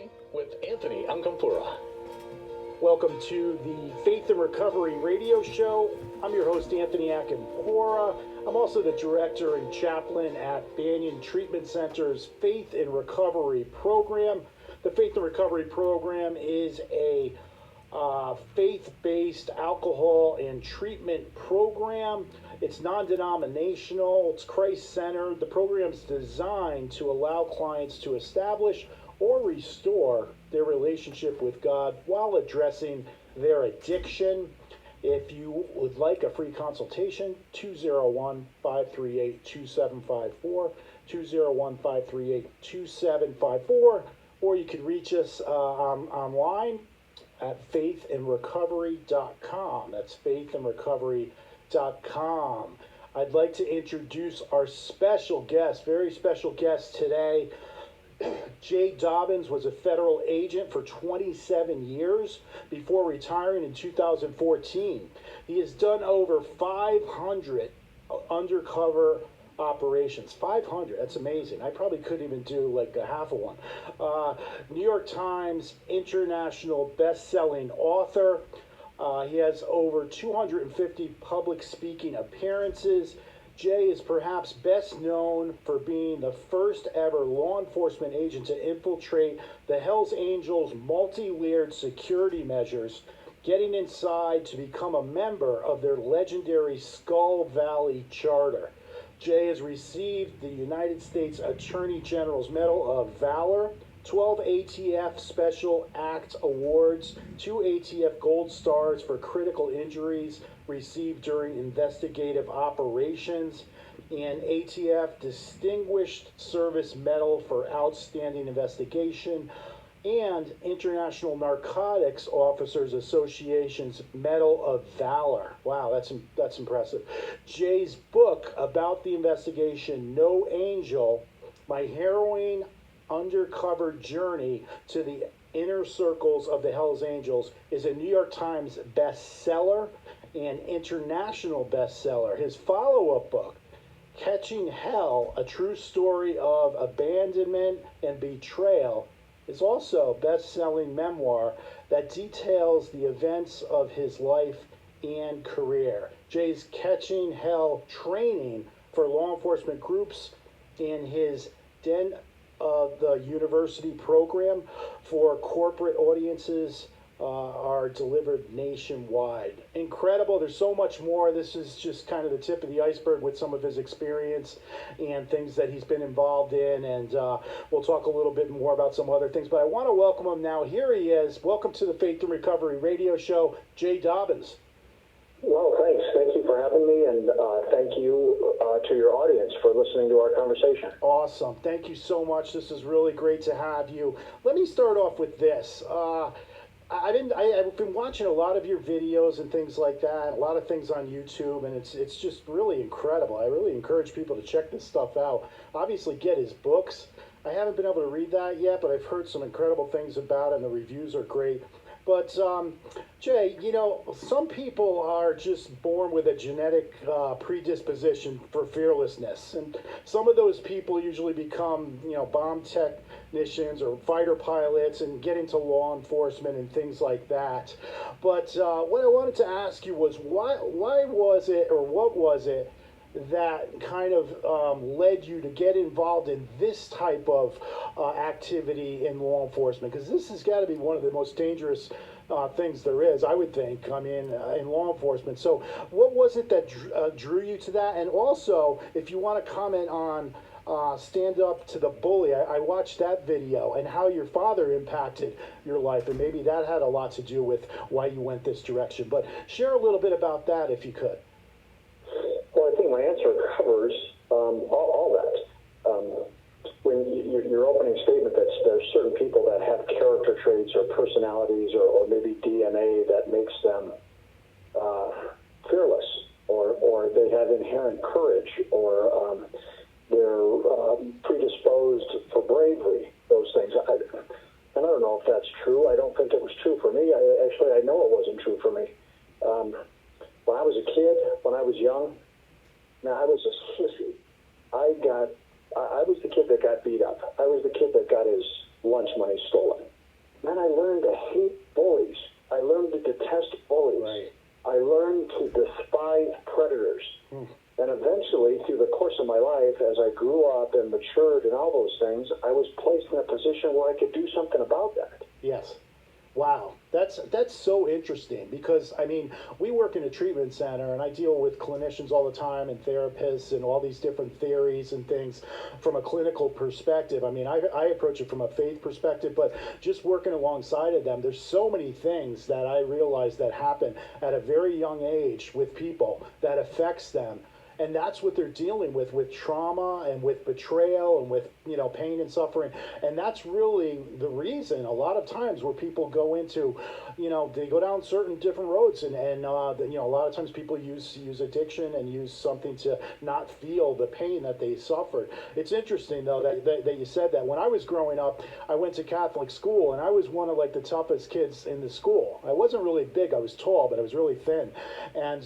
Recovery with Anthony Acampora. Welcome to the Faith and Recovery radio show. I'm your host, Anthony Acampora. I'm also the director and chaplain at Banyan Treatment Center's Faith and Recovery program. The Faith and Recovery program is a faith-based alcohol and treatment program. It's non-denominational, it's Christ-centered. The program is designed to allow clients to establish or restore their relationship with God while addressing their addiction. If you would like a free consultation, 201-538-2754, 201-538-2754, or you can reach us online at faithandrecovery.com. That's faithandrecovery.com. I'd like to introduce our special guest, very special guest today. Jay Dobyns was a federal agent for 27 years before retiring in 2014. He has done over 500 undercover operations. 500, that's amazing. I probably couldn't even do like a half of one. New York Times international best-selling author. He has over 250 public speaking appearances. Jay is perhaps best known for being the first ever law enforcement agent to infiltrate the Hells Angels' multi-layered security measures, getting inside to become a member of their legendary Skull Valley Charter. Jay has received the United States Attorney General's Medal of Valor, 12 ATF Special Act Awards, 2 ATF Gold Stars for critical injuries received during investigative operations, and ATF Distinguished Service Medal for Outstanding Investigation, and International Narcotics Officers Association's Medal of Valor. Wow, that's impressive. Jay's book about the investigation, No Angel, My Harrowing Undercover Journey to the Inner Circles of the Hells Angels, is a New York Times bestseller and international bestseller. His follow-up book, Catching Hell, A True Story of Abandonment and Betrayal, is also a best-selling memoir that details the events of his life and career. Jay's Catching Hell training for law enforcement groups in his Den of the University program for corporate audiences are delivered nationwide. Incredible. There's so much more. This is just kind of the tip of the iceberg with some of his experience and things that he's been involved in, and we'll talk a little bit more about some other things, but I want to welcome him now. Here he is. Welcome to the Faith and Recovery radio show, Jay Dobyns. Well, thanks. Thank you for having me, and thank you to your audience for listening to our conversation. Awesome. Thank you so much. This is really great to have you. Let me start off with this. I've been watching a lot of your videos and things like that, a lot of things on YouTube, and it's just really incredible. I really encourage people to check this stuff out. Obviously, get his books. I haven't been able to read that yet, but I've heard some incredible things about it, and the reviews are great. But, Jay, you know, some people are just born with a genetic predisposition for fearlessness. And some of those people usually become, you know, bomb technicians or fighter pilots and get into law enforcement and things like that. But what I wanted to ask you was, why was it, or what was it, that kind of led you to get involved in this type of activity in law enforcement? Because this has got to be one of the most dangerous things there is, I would think, I mean, in law enforcement. So what was it that drew you to that? And also, if you want to comment on Stand Up to the Bully, I watched that video and how your father impacted your life, and maybe that had a lot to do with why you went this direction. But share a little bit about that if you could. Well, I think my answer covers all that. When your opening statement that there's certain people that have character traits or personalities or maybe DNA that makes them fearless, or they have inherent courage, or they're predisposed for bravery, those things. And I don't know if that's true. I don't think it was true for me. I know it wasn't true for me. When I was a kid, when I was young, now I was a sissy. I was the kid that got beat up. I was the kid that got his lunch money stolen. of my life, as I grew up and matured and all those things, I was placed in a position where I could do something about that. Yes. Wow, that's so interesting because, I mean, we work in a treatment center and I deal with clinicians all the time and therapists and all these different theories and things from a clinical perspective. I mean, I approach it from a faith perspective, but just working alongside of them, there's so many things that I realize that happen at a very young age with people that affects them. And that's what they're dealing with trauma and with betrayal and with, pain and suffering. And that's really the reason a lot of times where people go into, they go down certain different roads. And a lot of times people use addiction and use something to not feel the pain that they suffered. It's interesting, though, that you said that. When I was growing up, I went to Catholic school, and I was one of, the toughest kids in the school. I wasn't really big. I was tall, but I was really thin. And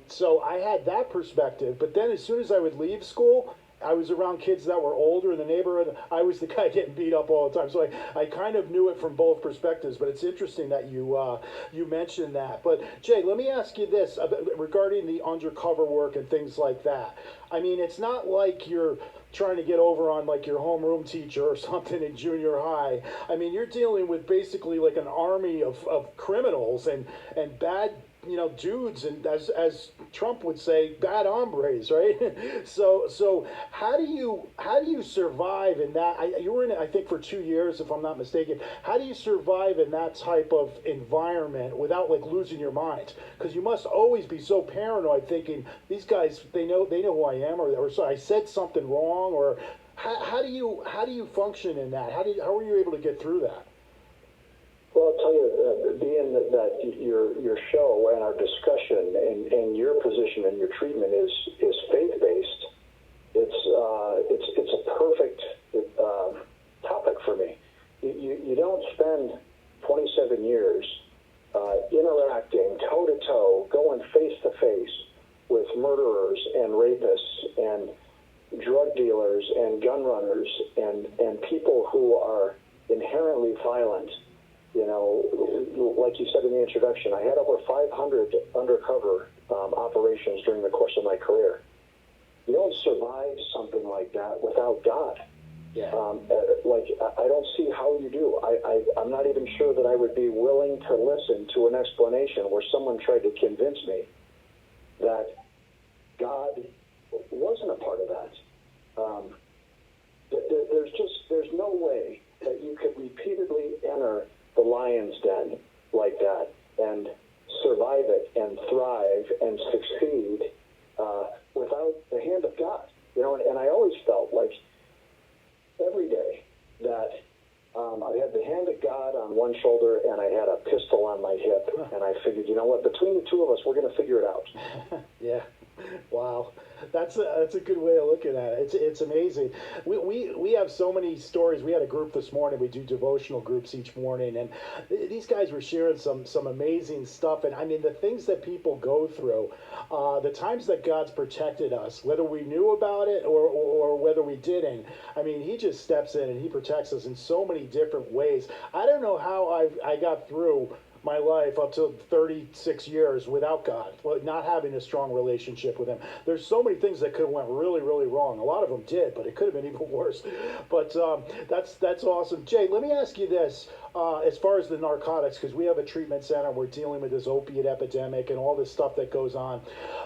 so I had that perspective. But then as soon as I would leave school, I was around kids that were older in the neighborhood. I was the guy getting beat up all the time. So I kind of knew it from both perspectives. But it's interesting that you mentioned that. But, Jay, let me ask you this regarding the undercover work and things like that. I mean, it's not like you're trying to get over on your homeroom teacher or something in junior high. I mean, you're dealing with basically an army of criminals and bad dudes, and as Trump would say, bad hombres, right? So how do you survive in that? You were in it, I think, for 2 years, if I'm not mistaken. How do you survive in that type of environment without losing your mind? Because you must always be so paranoid, thinking these guys, they know who I am, or so I said something wrong, or how do you function in that? How are you able to get through that? Well, I'll tell you, being that your show and our discussion and your position and your treatment is faith-based, it's a perfect topic for me. You don't spend 27 years interacting toe-to-toe, going face-to-face with murderers and rapists and drug dealers and gun runners and people who are inherently violent. Like you said in the introduction, I had over 500 undercover operations during the course of my career. You don't survive something like that without God. Yeah. I don't see how you do. I'm not even sure that I would be willing to listen to an explanation where someone tried to convince me that God wasn't a part of that. There's no way that you could repeatedly enter the lion's den like that and survive it and thrive and succeed without the hand of God. And I always felt like every day that I had the hand of God on one shoulder and I had a pistol on my hip, and I figured, between the two of us, we're going to figure it out. Yeah. Wow, that's a good way of looking at it. It's amazing. We have so many stories. We had a group this morning. We do devotional groups each morning, and these guys were sharing some amazing stuff. And I mean, the things that people go through, the times that God's protected us, whether we knew about it or whether we didn't. I mean, He just steps in and He protects us in so many different ways. I don't know how I got through my life up to 36 years without God, not having a strong relationship with Him. There's so many things that could have went really, really wrong. A lot of them did, but it could have been even worse. But that's awesome. Jay, let me ask you this. As far as the narcotics, because we have a treatment center, we're dealing with this opiate epidemic and all this stuff that goes on.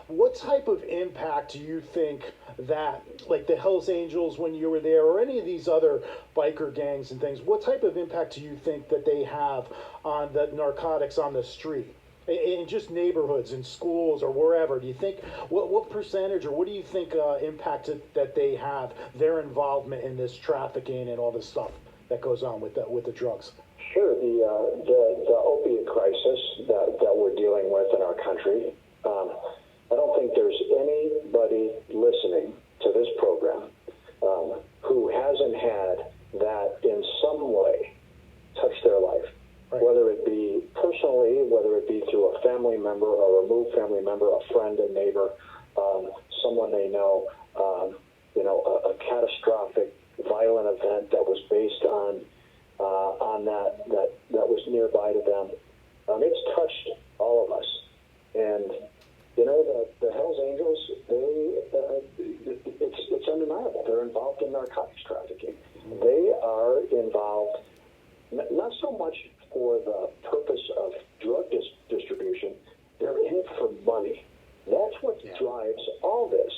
What type of impact do you think that, the Hells Angels when you were there, or any of these other biker gangs and things, what type of impact do you think that they have on the narcotics on the street? In just neighborhoods, in schools, or wherever, do you think, what percentage, or what do you think impact that they have, their involvement in this trafficking and all this stuff that goes on with the drugs? Sure, the opiate crisis that we're dealing with in our country, I don't think there's anybody listening to this program who hasn't had that in some way touch their life. Right. Whether it be personally, whether it be through a family member, a removed family member, a friend, a neighbor, someone they know, a catastrophic, violent event that was based on that was nearby to them. It's touched all of us, and You know, the Hells Angels, it's undeniable. They're involved in narcotics trafficking. They are involved not so much for the purpose of drug distribution. They're in it for money. That's what drives all this,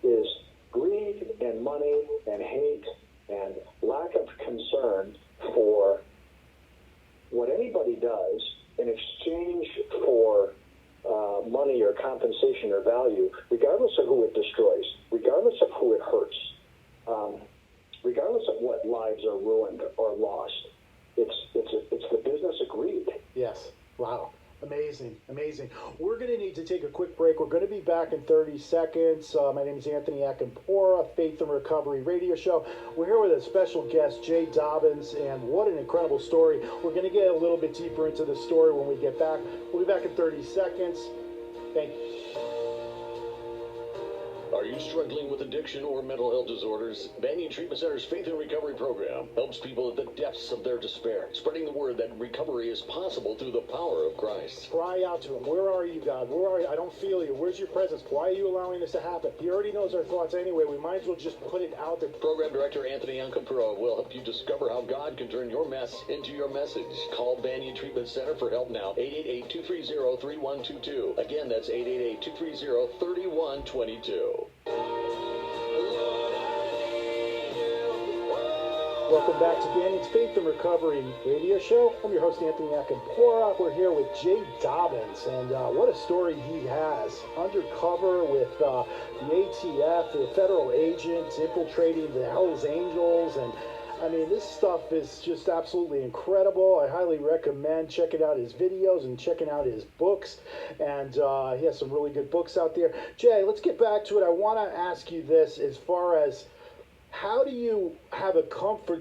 is greed and money and hate and lack of concern for what anybody does in exchange for money or compensation or value, regardless of who it destroys, regardless of who it hurts, regardless of what lives are ruined or lost. It's the business of greed. Yes. Wow. Amazing, amazing. We're going to need to take a quick break. We're going to be back in 30 seconds. My name is Anthony Acampora, Faith and Recovery Radio Show. We're here with a special guest, Jay Dobyns, and what an incredible story. We're going to get a little bit deeper into the story when we get back. We'll be back in 30 seconds. Thank you. Are you struggling with addiction or mental health disorders? Banyan Treatment Center's Faith and Recovery program helps people at the depths of their despair, spreading the word that recovery is possible through the power of Christ. Cry out to him. Where are you, God? Where are you? I don't feel you. Where's your presence? Why are you allowing this to happen? He already knows our thoughts anyway. We might as well just put it out there. Program Director Anthony Acampora will help you discover how God can turn your mess into your message. Call Banyan Treatment Center for help now. 888-230-3122. Again, that's 888-230-3122. Welcome back to Bannion's Faith and Recovery Radio Show. I'm your host, Anthony Acampora. We're here with Jay Dobyns, and what a story he has. Undercover with the ATF, the federal agents infiltrating the Hells Angels, and I mean, this stuff is just absolutely incredible. I highly recommend checking out his videos and checking out his books, and he has some really good books out there. Jay, let's get back to it. I want to ask you this as far as how do you have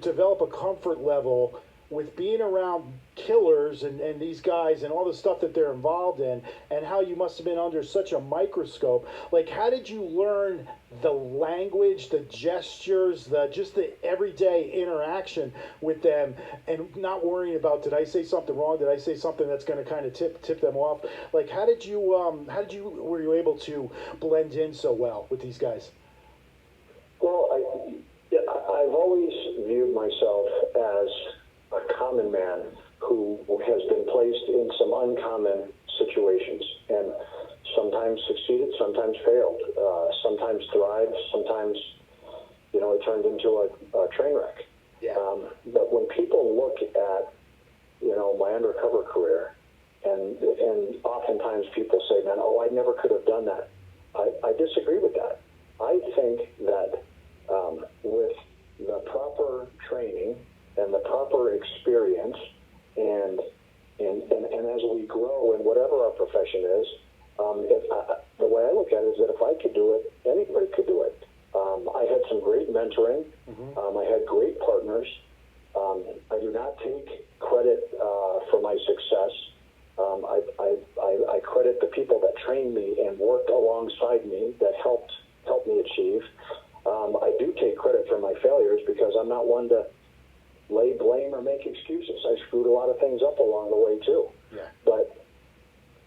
develop a comfort level with being around killers and these guys and all the stuff that they're involved in, and how you must have been under such a microscope? Like, how did you learn the language, the gestures, just the everyday interaction with them, and not worrying about, did I say something wrong? Did I say something that's going to kind of tip them off? Like, were you able to blend in so well with these guys? Well, I've always viewed myself as a common man who has been placed in some uncommon situations and sometimes succeeded, sometimes failed, sometimes thrived, sometimes, it turned into a train wreck. Yeah. But when people look at, my undercover career, and oftentimes people say, man, I never could have done that. I disagree with that. I think that with the proper training and the proper experience, and as we grow in whatever our profession is, the way I look at it is that if I could do it, anybody could do it. I had some great mentoring. I had great partners. I do not take credit for my success. I credit the people that trained me and worked alongside me that helped me achieve. I do take credit for my failures because I'm not one to lay blame or make excuses. I screwed a lot of things up along the way too. Yeah. But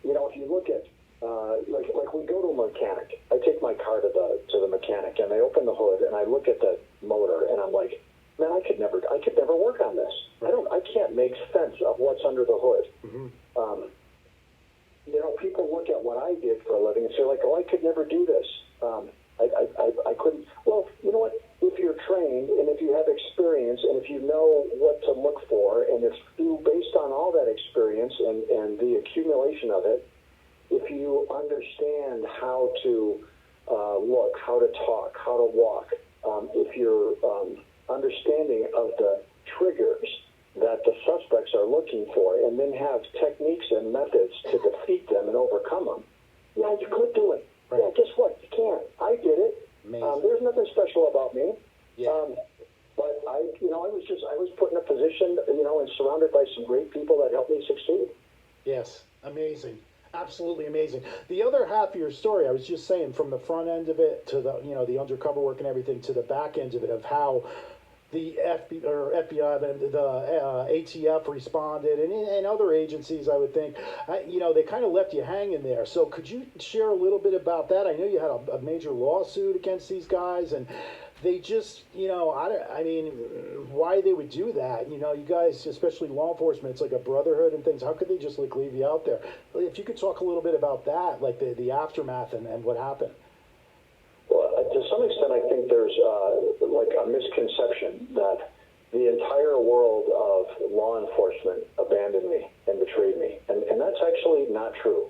if you look at like we go to a mechanic, I take my car to the mechanic and I open the hood and I look at the motor and I'm like, man, I could never work on this. Right. I can't make sense of what's under the hood. Mm-hmm. People look at what I did for a living and say like, I could never do this. I couldn't. Well, you know what? If you're trained and if you have experience and if you know what to look for, and if you, based on all that experience and the accumulation of it, if you understand how to look, how to talk, how to walk, if you're understanding of the triggers that the suspects are looking for, and then have techniques and methods to defeat them and overcome them, yeah, you could do it. Right. Yeah, guess what? You can. I did it. There's nothing special about me. Yeah. But I was put in a position, and surrounded by some great people that helped me succeed. Yes. Amazing. Absolutely amazing. The other half of your story, I was just saying, from the front end of it to the undercover work and everything, to the back end of it, of how the FBI, the ATF responded, and other agencies, I would think, they kind of left you hanging there. So could you share a little bit about that? I know you had a major lawsuit against these guys, and they just, I mean, why they would do that? You guys, especially law enforcement, it's like a brotherhood and things. How could they just leave you out there? If you could talk a little bit about that, like the aftermath and what happened. Well, to some extent, I think there's like a misconception that the entire world of law enforcement abandoned me and betrayed me, and that's actually not true.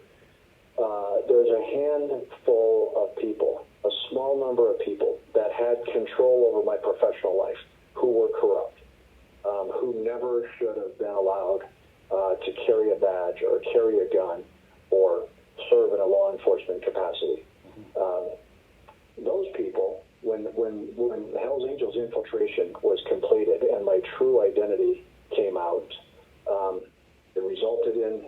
There's a handful of people, a small number of people that had control over my professional life who were corrupt, who never should have been allowed to carry a badge or carry a gun or serve in a law enforcement capacity. Those people, when the Hells Angels infiltration was completed and my true identity came out, it resulted in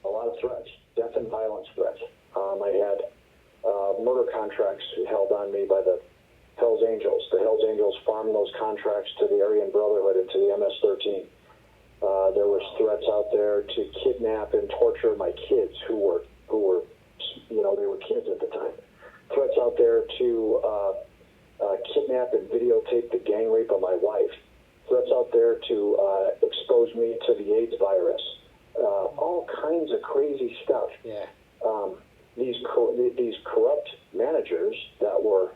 a lot of threats, death and violence threats. I had murder contracts held on me by the Hells Angels. The Hells Angels farmed those contracts to the Aryan Brotherhood and to the MS-13. There was threats out there to kidnap and torture my kids who were they were kids at the time. Threats out there to kidnap and videotape the gang rape of my wife. Threats out there to expose me to the AIDS virus. All kinds of crazy stuff. Yeah. These corrupt managers that were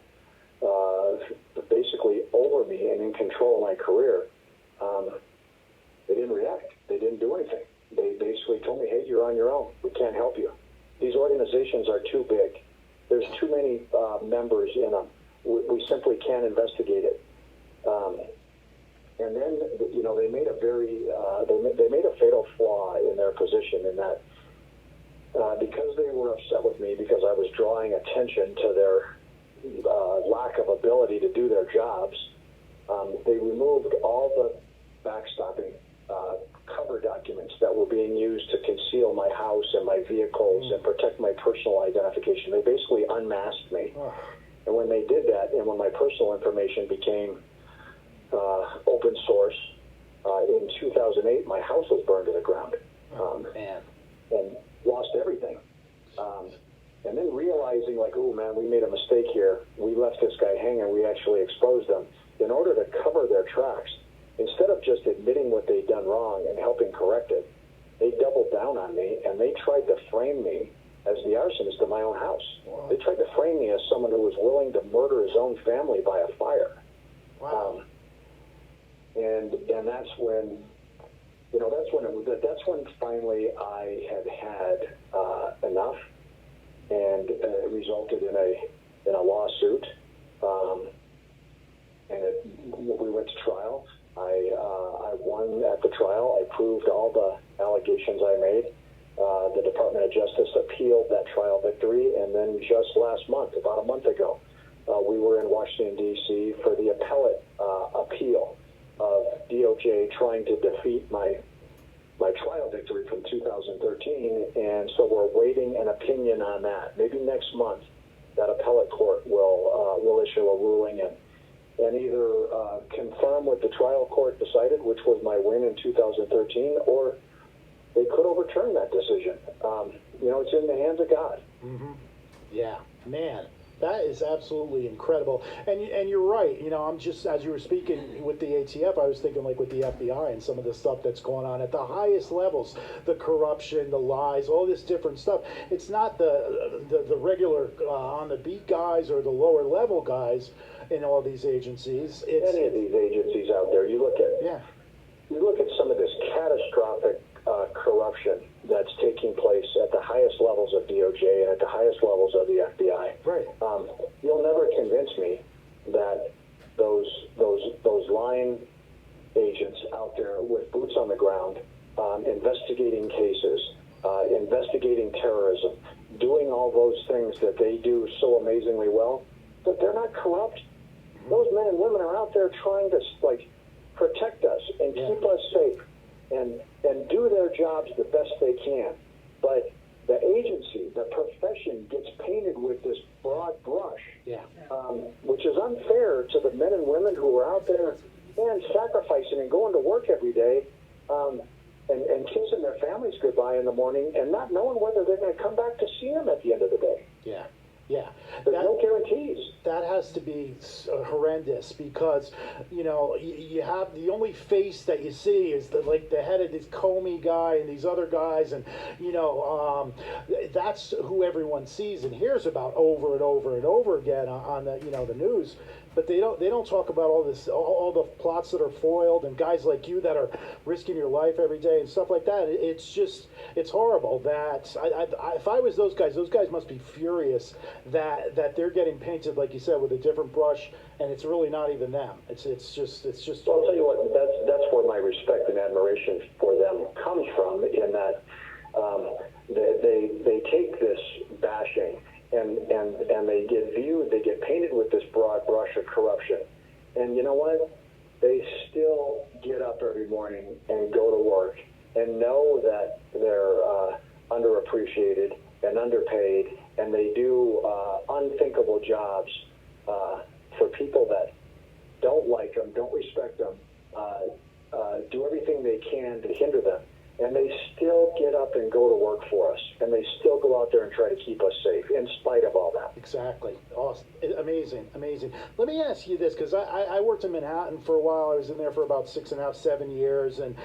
basically over me and in control of my career, they didn't react. They didn't do anything. They basically told me, hey, you're on your own. We can't help you. These organizations are too big. There's too many members in them. We simply can't investigate it. And then, they made they made a fatal flaw in their position in that because they were upset with me because I was drawing attention to their lack of ability to do their jobs, they removed all the backstopping cover documents that were being used to conceal my house and my vehicles and protect my personal identification. They basically unmasked me. And when they did that, and when my personal information became open source, in 2008, my house was burned to the ground. And lost everything. And then realizing, like, oh, man, we made a mistake here. We left this guy hanging. We actually exposed them. In order to cover their tracks, instead of just admitting what they'd done wrong and helping correct it, they doubled down on me, and they tried to frame me as the arsonist of my own house. Wow. They tried to frame me as someone who was willing to murder his own family by a fire. Wow. And that's when, that's when finally I had enough, and it resulted in a lawsuit. We went to trial. I won at the trial. I proved all the allegations I made. The Department of Justice appealed that trial victory, and then just last month, about a month ago, we were in Washington, D.C. for the appellate appeal of DOJ trying to defeat my trial victory from 2013, and so we're waiting an opinion on that. Maybe next month, that appellate court will issue a ruling and either confirm what the trial court decided, which was my win in 2013, or they could overturn that decision. It's in the hands of God. Mm-hmm. Yeah, man. That is absolutely incredible. And you're right. I'm just, as you were speaking with the ATF, I was thinking like with the FBI and some of the stuff that's going on at the highest levels, the corruption, the lies, all this different stuff. It's not the regular on the beat guys or the lower level guys in all these agencies. It's any of these agencies out there, you look at some of this catastrophic corruption that's taking place at the highest levels of DOJ and at the highest levels of the FBI. Right. You'll never convince me that those line agents out there with boots on the ground, investigating cases, investigating terrorism, doing all those things that they do so amazingly well, that they're not corrupt. Mm-hmm. Those men and women are out there trying to protect us and keep us safe and do their jobs the best they can. But the agency, the profession gets painted with this broad brush, which is unfair to the men and women who are out there man, sacrificing and going to work every day, and kissing their families goodbye in the morning, and not knowing whether they're going to come back to see them at the end of the day. Yeah. Yeah, there's no guarantees. That has to be horrendous because, you know, you have the only face that you see is the head of this Comey guy and these other guys, and you know, that's who everyone sees and hears about over and over and over again on the the news. But they don't talk about all the plots that are foiled and guys like you that are risking your life every day and stuff like that. It's horrible that if I was those guys must be furious that they're getting painted, like you said, with a different brush, and it's really not even them. It's just. Well, I'll tell you what, that's where my respect and admiration for them comes from. In that they take this bashing. And they get painted with this broad brush of corruption. And you know what? They still get up every morning and go to work and know that they're underappreciated and underpaid, and they do unthinkable jobs for people that don't like them, don't respect them, do everything they can to hinder them. And they still get up and go to work for us, and they still go out there and try to keep us safe in spite of all that. Exactly. Awesome. Amazing. Let me ask you this, because I worked in Manhattan for a while. I was in there for about 6.5, 7 years, and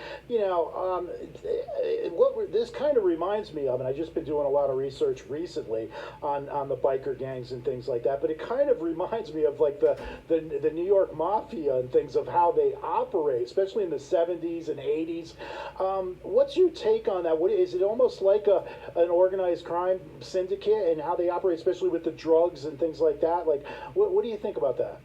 what this kind of reminds me of, and I've just been doing a lot of research recently on the biker gangs and things like that, but it kind of reminds me of like the New York Mafia and things of how they operate, especially in the 70s and 80s. What's your take on that? Is it almost like an organized crime syndicate and how they operate, especially with the drugs and things like that? Like, what do you think about that?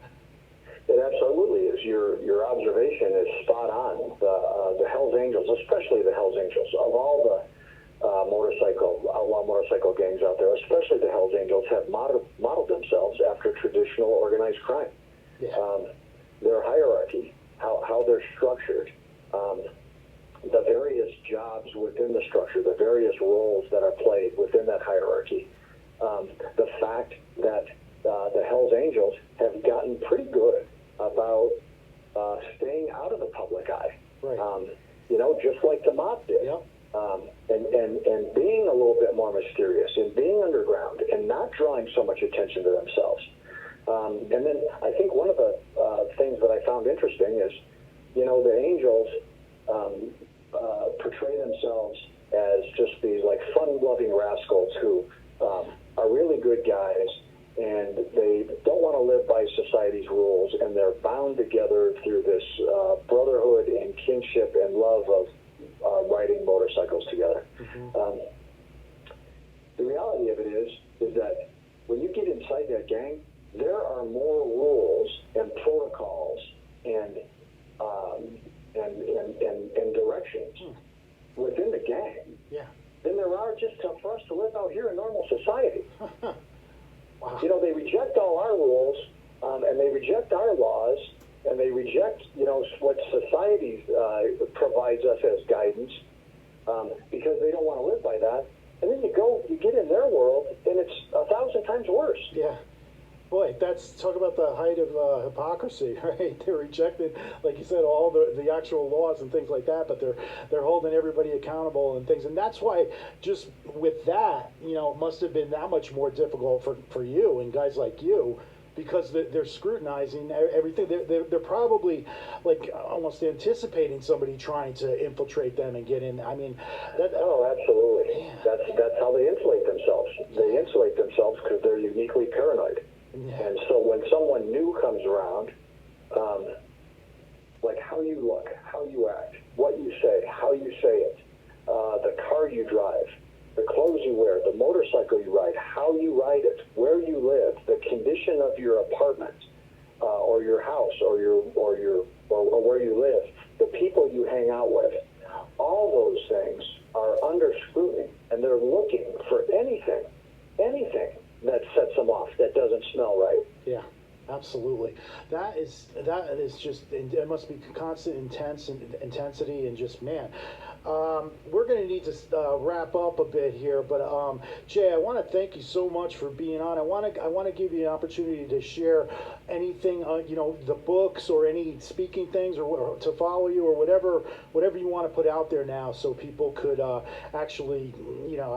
It absolutely is. Your observation is spot on. The Hells Angels, especially the Hells Angels, of all the outlaw motorcycle gangs out there, especially the Hells Angels, have modeled themselves after traditional organized crime. Yeah. Their hierarchy, how they're structured, the various jobs within the structure, the various roles that are played within that hierarchy, the fact that the Hells Angels have gotten pretty good about staying out of the public eye. Right. Just like the mob did. Yep. And being a little bit more mysterious and being underground and not drawing so much attention to themselves. And then I think one of the things that I found interesting is, the Angels portray themselves as just these like fun-loving rascals who are really good guys, and they don't want to live by society's rules, and they're bound together through this brotherhood and kinship and love of riding motorcycles together. Mm-hmm. The reality of it is that when you get inside that gang, there are more rules and protocols and directions within the gang than there are just for us to live out here in normal society. Wow. They reject all our rules, and they reject our laws, and they reject, what society provides us as guidance, because they don't want to live by that. And then you get in their world, and it's 1,000 times worse. Yeah. Boy, talk about the height of hypocrisy, right? They're rejecting, like you said, all the actual laws and things like that, but they're holding everybody accountable and things. And that's why, just with that, it must have been that much more difficult for you and guys like you, because they're scrutinizing everything. They're probably like almost anticipating somebody trying to infiltrate them and get in. I mean, absolutely. Man. That's how they insulate themselves. They insulate themselves because they're uniquely paranoid. Yeah. And so when someone new comes around, like how you look, how you act, what you say, how you say it, the car you drive, the clothes you wear, the motorcycle you ride, how you ride it, where you live, the condition of your apartment, or your house, or where you live, the people you hang out with, all those things are under scrutiny, and they're looking for anything that sets them off, that doesn't smell right. Yeah, absolutely. That is just, it must be constant intensity and just, man. We're going to need to wrap up a bit here, but Jay, I want to thank you so much for being on. I want to give you an opportunity to share anything, the books or any speaking things, or to follow you, or whatever you want to put out there now, so people could actually,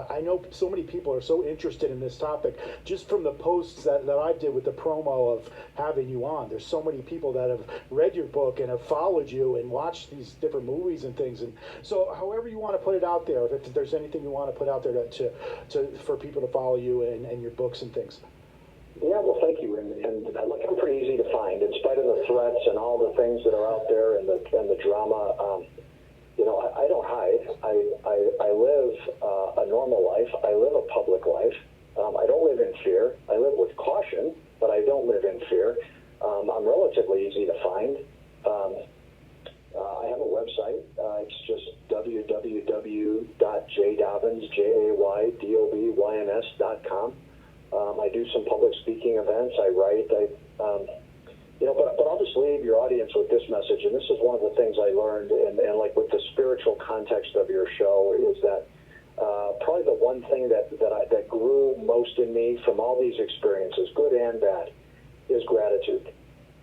I know so many people are so interested in this topic just from the posts that I did with the promo of having you on. There's so many people that have read your book and have followed you and watched these different movies and things, and so however you want to put it out there, if there's anything you want to put out there for people to follow you and your books and things. Yeah, well, thank you. And look, I'm pretty easy to find, in spite of the threats and all the things that are out there and the drama. I don't hide. I live a normal life. I live a public life. I don't live in fear. I live with caution, but I don't live in fear. I'm relatively easy to find. I have a website. It's just www.jdobyns.com. I do some public speaking events. I write. But I'll just leave your audience with this message. And this is one of the things I learned, and like with the spiritual context of your show, is that probably the one thing that grew most in me from all these experiences, good and bad, is gratitude.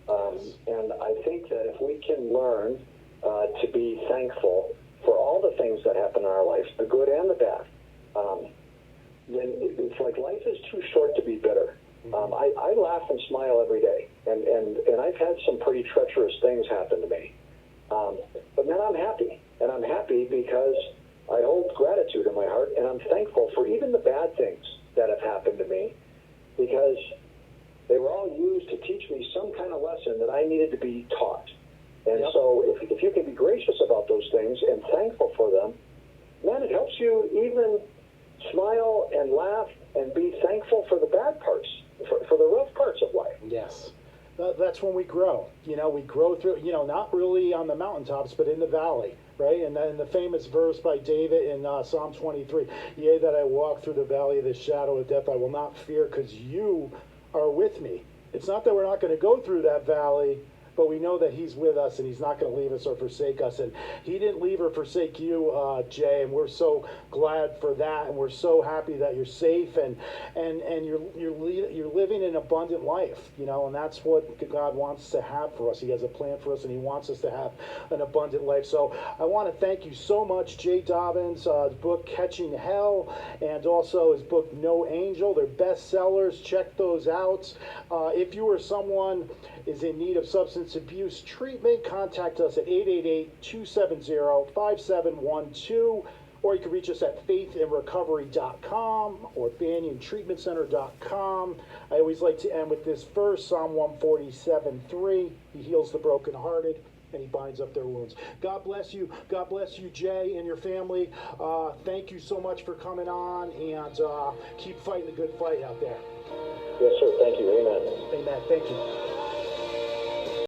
And I think that if we can learn to be thankful for all the things that happen in our life, the good and the bad, then it's like life is too short to be bitter. I laugh and smile every day, and I've had some pretty treacherous things happen to me. But then I'm happy, and I'm happy because I hold gratitude in my heart, and I'm thankful for even the bad things that have happened to me, because they were all used to teach me some kind of lesson that I needed to be taught. And so if you can be gracious about those things and thankful for them, man, it helps you even smile and laugh and be thankful for the bad parts, for the rough parts of life. Yes. That's when we grow. We grow through, not really on the mountaintops, but in the valley, right? And then the famous verse by David in Psalm 23, yea, that I walk through the valley of the shadow of death, I will not fear, because you are with me. It's not that we're not going to go through that valley, but we know that he's with us, and he's not going to leave us or forsake us. And he didn't leave or forsake you, Jay, and we're so glad for that, and we're so happy that you're safe and you're living an abundant life, and that's what God wants to have for us. He has a plan for us, and he wants us to have an abundant life. So I want to thank you so much, Jay Dobyns, his book Catching Hell, and also his book No Angel. They're bestsellers. Check those out. If you or someone is in need of substance abuse treatment, contact us at 888-270-5712, or you can reach us at faithandrecovery.com or banyontreatmentcenter.com. I always like to end with this verse, Psalm 147:3. He heals the brokenhearted, and he binds up their wounds. God bless you. God bless you, Jay, and your family. Thank you so much for coming on, and keep fighting the good fight out there. Yes, sir. Thank you. Amen. Amen. Thank you.